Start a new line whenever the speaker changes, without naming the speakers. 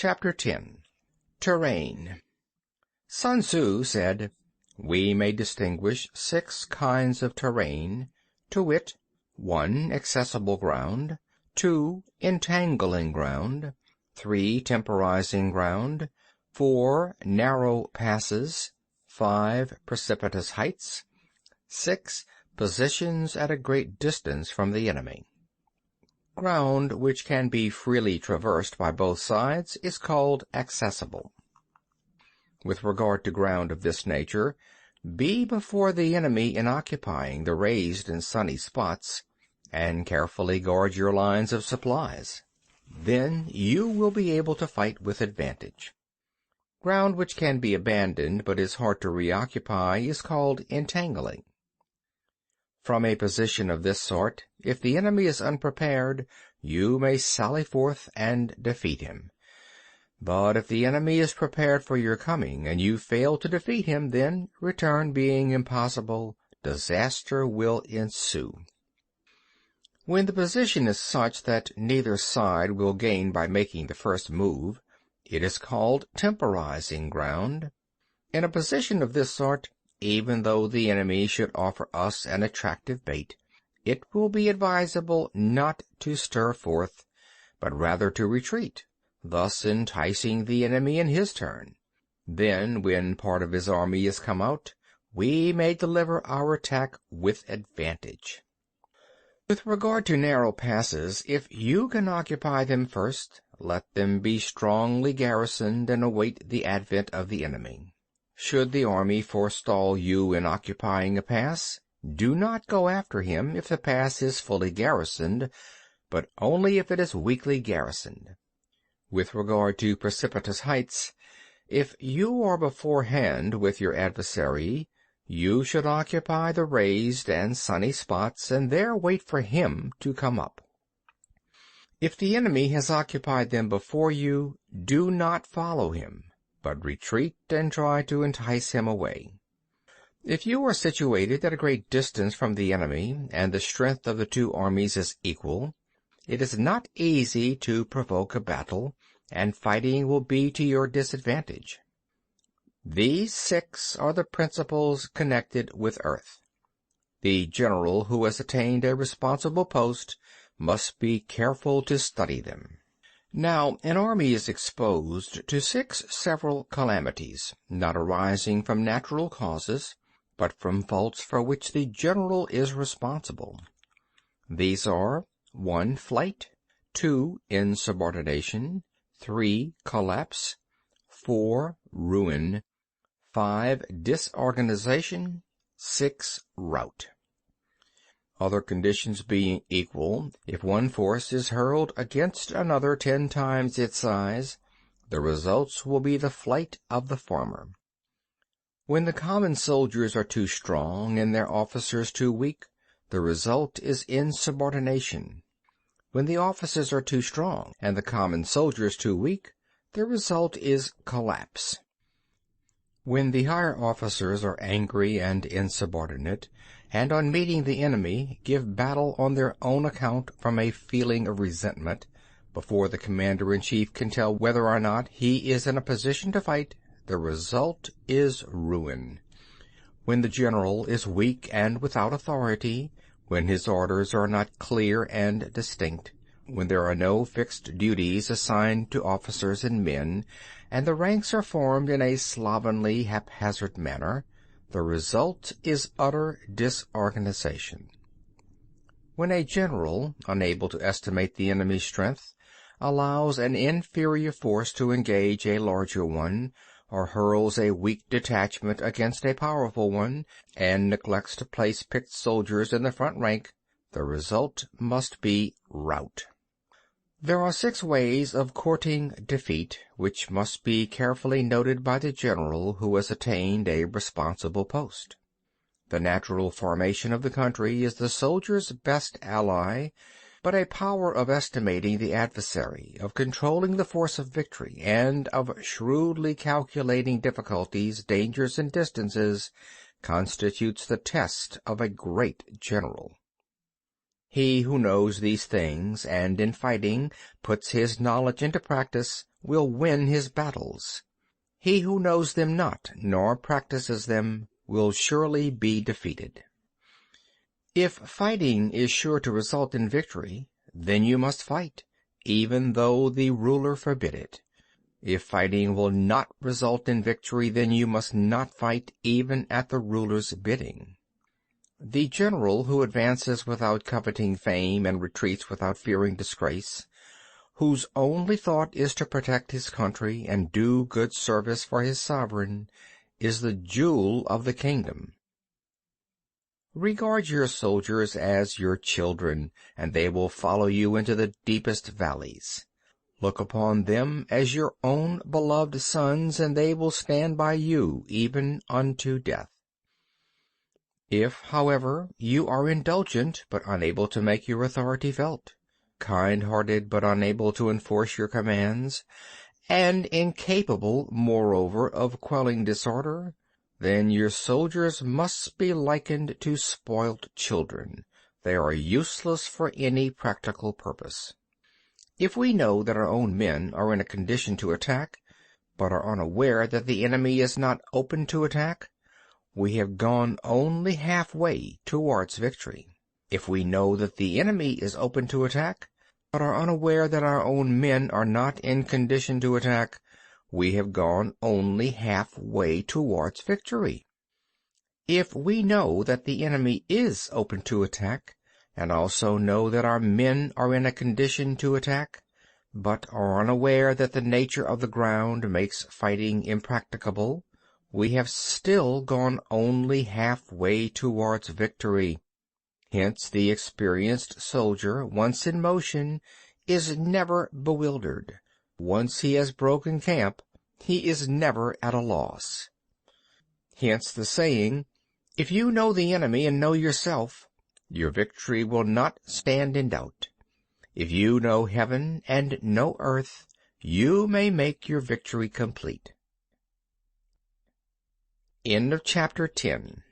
Chapter 10. Terrain. Sun Tzu said, "We may distinguish 6 kinds of terrain, to wit, 1. Accessible ground, 2. Entangling ground, 3. Temporizing ground, 4. Narrow passes, 5. Precipitous heights, 6. Positions at a great distance from the enemy." Ground which can be freely traversed by both sides is called accessible. With regard to ground of this nature, be before the enemy in occupying the raised and sunny spots, and carefully guard your lines of supplies. Then you will be able to fight with advantage. Ground which can be abandoned but is hard to reoccupy is called entangling. From a position of this sort, if the enemy is unprepared, you may sally forth and defeat him. But if the enemy is prepared for your coming, and you fail to defeat him, then, return being impossible, disaster will ensue. When the position is such that neither side will gain by making the first move, it is called temporizing ground. In a position of this sort, even though the enemy should offer us an attractive bait, it will be advisable not to stir forth, but rather to retreat, thus enticing the enemy in his turn. Then, when part of his army is come out, we may deliver our attack with advantage. With regard to narrow passes, if you can occupy them first, let them be strongly garrisoned and await the advent of the enemy. Should the army forestall you in occupying a pass, do not go after him if the pass is fully garrisoned, but only if it is weakly garrisoned. With regard to precipitous heights, if you are beforehand with your adversary, you should occupy the raised and sunny spots, and there wait for him to come up. If the enemy has occupied them before you, do not follow him, but retreat and try to entice him away. If you are situated at a great distance from the enemy, and the strength of the 2 armies is equal, it is not easy to provoke a battle, and fighting will be to your disadvantage. These 6 are the principles connected with earth. The general who has attained a responsible post must be careful to study them. Now, an army is exposed to 6 several calamities, not arising from natural causes, but from faults for which the general is responsible. These are 1. Flight, 2. Insubordination, 3. Collapse, 4. Ruin, 5. Disorganization, 6. Rout. Other conditions being equal, if one force is hurled against another 10 times its size, the results will be the flight of the former. When the common soldiers are too strong and their officers too weak, the result is insubordination. When the officers are too strong and the common soldiers too weak, the result is collapse. When the higher officers are angry and insubordinate, and on meeting the enemy give battle on their own account from a feeling of resentment, before the commander-in-chief can tell whether or not he is in a position to fight, the result is ruin. When the general is weak and without authority, when his orders are not clear and distinct, when there are no fixed duties assigned to officers and men, and the ranks are formed in a slovenly, haphazard manner, the result is utter disorganization. When a general, unable to estimate the enemy's strength, allows an inferior force to engage a larger one, or hurls a weak detachment against a powerful one, and neglects to place picked soldiers in the front rank, the result must be rout. There are 6 ways of courting defeat, which must be carefully noted by the general who has attained a responsible post. The natural formation of the country is the soldier's best ally, but a power of estimating the adversary, of controlling the force of victory, and of shrewdly calculating difficulties, dangers, and distances, constitutes the test of a great general. He who knows these things, and in fighting puts his knowledge into practice, will win his battles. He who knows them not, nor practices them, will surely be defeated. If fighting is sure to result in victory, then you must fight, even though the ruler forbid it. If fighting will not result in victory, then you must not fight, even at the ruler's bidding. The general who advances without coveting fame and retreats without fearing disgrace, whose only thought is to protect his country and do good service for his sovereign, is the jewel of the kingdom. Regard your soldiers as your children, and they will follow you into the deepest valleys. Look upon them as your own beloved sons, and they will stand by you even unto death. If, however, you are indulgent but unable to make your authority felt, kind-hearted but unable to enforce your commands, and incapable, moreover, of quelling disorder, then your soldiers must be likened to spoilt children. They are useless for any practical purpose. If we know that our own men are in a condition to attack, but are unaware that the enemy is not open to attack, we have gone only halfway towards victory. If we know that the enemy is open to attack, but are unaware that our own men are not in condition to attack, we have gone only halfway towards victory. If we know that the enemy is open to attack, and also know that our men are in a condition to attack, but are unaware that the nature of the ground makes fighting impracticable, we have still gone only halfway towards victory. Hence the experienced soldier, once in motion, is never bewildered. Once he has broken camp, he is never at a loss. Hence the saying, if you know the enemy and know yourself, your victory will not stand in doubt. If you know heaven and know earth, you may make your victory complete. End of chapter 10.